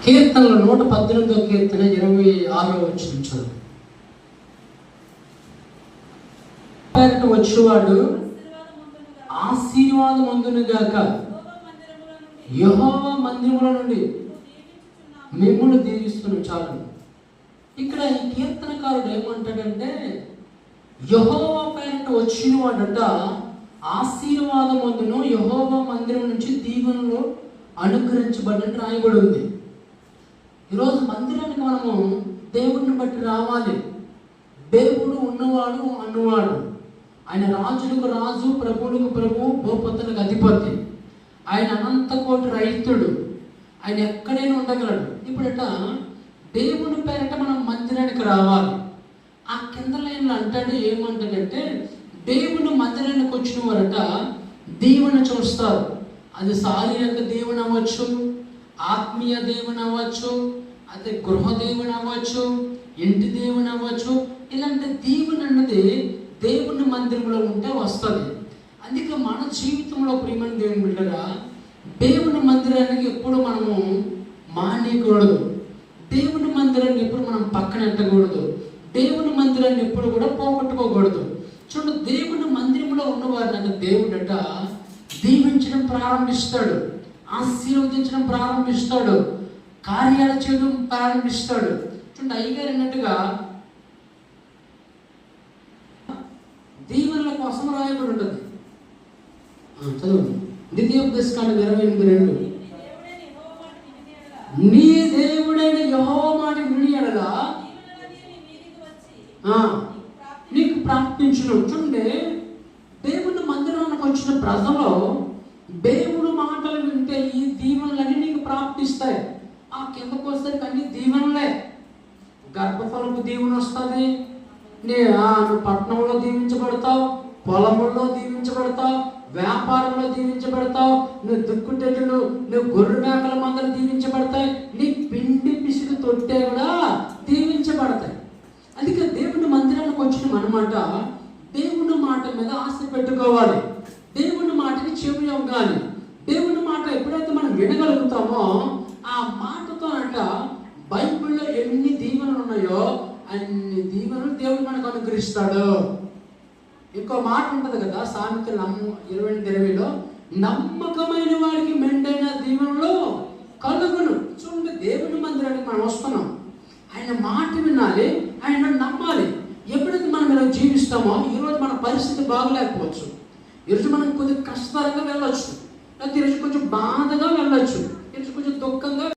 కీర్తనలు 118వ కీర్తన 26వ వచనం చదువు. పేరట వచ్చేవాడు ఆశీర్వాదమందునుగాక యెహోవా మందిరముల నుండి మిమ్మును దీవిస్తున్నాను. చాలు. ఇక్కడ ఈ కీర్తనకారుడు ఏమంటాడంటే, యెహోవా పేరట వచ్చిన వాడట ఆశీర్వాదమందును యెహోవా మందిరం నుంచి దీవెనలు అనుగ్రహించబడినట్టు రాయబడి ఉంది. ఈరోజు మందిరానికి మనము దేవుడిని బట్టి రావాలి. దేవుడు ఉన్నవాడు అన్నవాడు, ఆయన రాజులకు రాజు, ప్రభువులకు ప్రభు, భూపతులకు అధిపతి, ఆయన అనంత కోటి రైతుడు, ఆయన ఎక్కడైనా ఉండగలడు. ఇప్పుడట దేవుని పేరట మనం మందిరానికి రావాలి. ఆ కింద లైన్లో అంటాడు, ఏమంటాడంటే, దేవుని మందిరానికి వచ్చిన వారట దీవెన చూస్తారు. అది శారీరక దేవుని అవ్వచ్చు, ఆత్మీయ దేవుని అవ్వచ్చు, అదే గృహ దేవుని అవ్వచ్చు, ఇంటి దేవుని అవ్వచ్చు. ఇలాంటి దీవెన అన్నది దేవుని మందిరంలో ఉంటే వస్తుంది. అందుకే మన జీవితంలో ప్రియమైన దేవుని బిడ్డగా దేవుని మందిరానికి ఎప్పుడు మనము మానేయకూడదు. దేవుని మందిరాన్ని ఎప్పుడు మనం పక్కన పెట్టకూడదు. దేవుని మందిరాన్ని ఎప్పుడు కూడా పోగొట్టుకోకూడదు. చూడండి, దేవుని మందిరంలో ఉన్నవారిని దేవుడట దీవించడం ప్రారంభిస్తాడు, ఆశీర్వదించడం ప్రారంభిస్తాడు, కార్యాలు చేయడం ప్రారంభిస్తాడు. చూడండి, అయ్యగారు అన్నట్టుగా దీవెనల కోసం రాయబడి ఉంటుంది. చదువు. ద్వితీయోపదేశకాండం 28:2. నీ దేవుడైన యెహోవా మాట విని ఎడలా నీకు ప్రాప్తించును. చూడండి, దేవుని మందిరానికి వచ్చిన ప్రజలు దేవుడు మాటలు వింటే ఈ దీవెనలన్నీ నీకు ప్రాప్తిస్తాయి. ఆ కిందకు వస్తే అన్ని దీవెనలే. గర్భఫలపు దీవెన వస్తుంది, నువ్వు పట్టణంలో దీవించబడతావు, పొలంలో దీవించబడతావు, వ్యాపారంలో దీవించబడతావు, నువ్వు దుక్కుటెట్లు, నువ్వు గొర్రె మేకల మందలు దీవించబడతాయి, నీ పిండి పిసికి తొట్టే కూడా దీవించబడతాయి. అందుకే దేవుని మందిరానికి వచ్చిన మనమాట దేవుని మాట మీద ఆశ పెట్టుకోవాలి. దేవుని మాటకి చెవి ఇవ్వాలి. దేవుని మాట ఎప్పుడైతే మనం వినగలుగుతామో ఆ మాటతో బైబిల్లో ఎన్ని దీవెనలు ఉన్నాయో అన్ని దీవెనలు దేవుడు మనకు అనుగ్రహిస్తాడు. ఇంకో మాట ఉంటుంది కదా, సామెతలు 20:20లో, నమ్మకమైన వారికి మెండైన దీవెనలు కలుగును. చూడండి, దేవుని మందిరానికి మనం వస్తున్నాం, ఆయన మాట వినాలి, ఆయన నమ్మాలి. ఎప్పుడైతే మనం ఇలా జీవిస్తామో, ఈరోజు మన పరిస్థితి బాగలేకపోవచ్చు, ఈరోజు మనం కొద్దిగా కష్టతరంగా వెళ్ళొచ్చు, లేకపోతే ఈరోజు కొంచెం బాధగా వెళ్ళొచ్చు, ఈరోజు కొంచెం దుఃఖంగా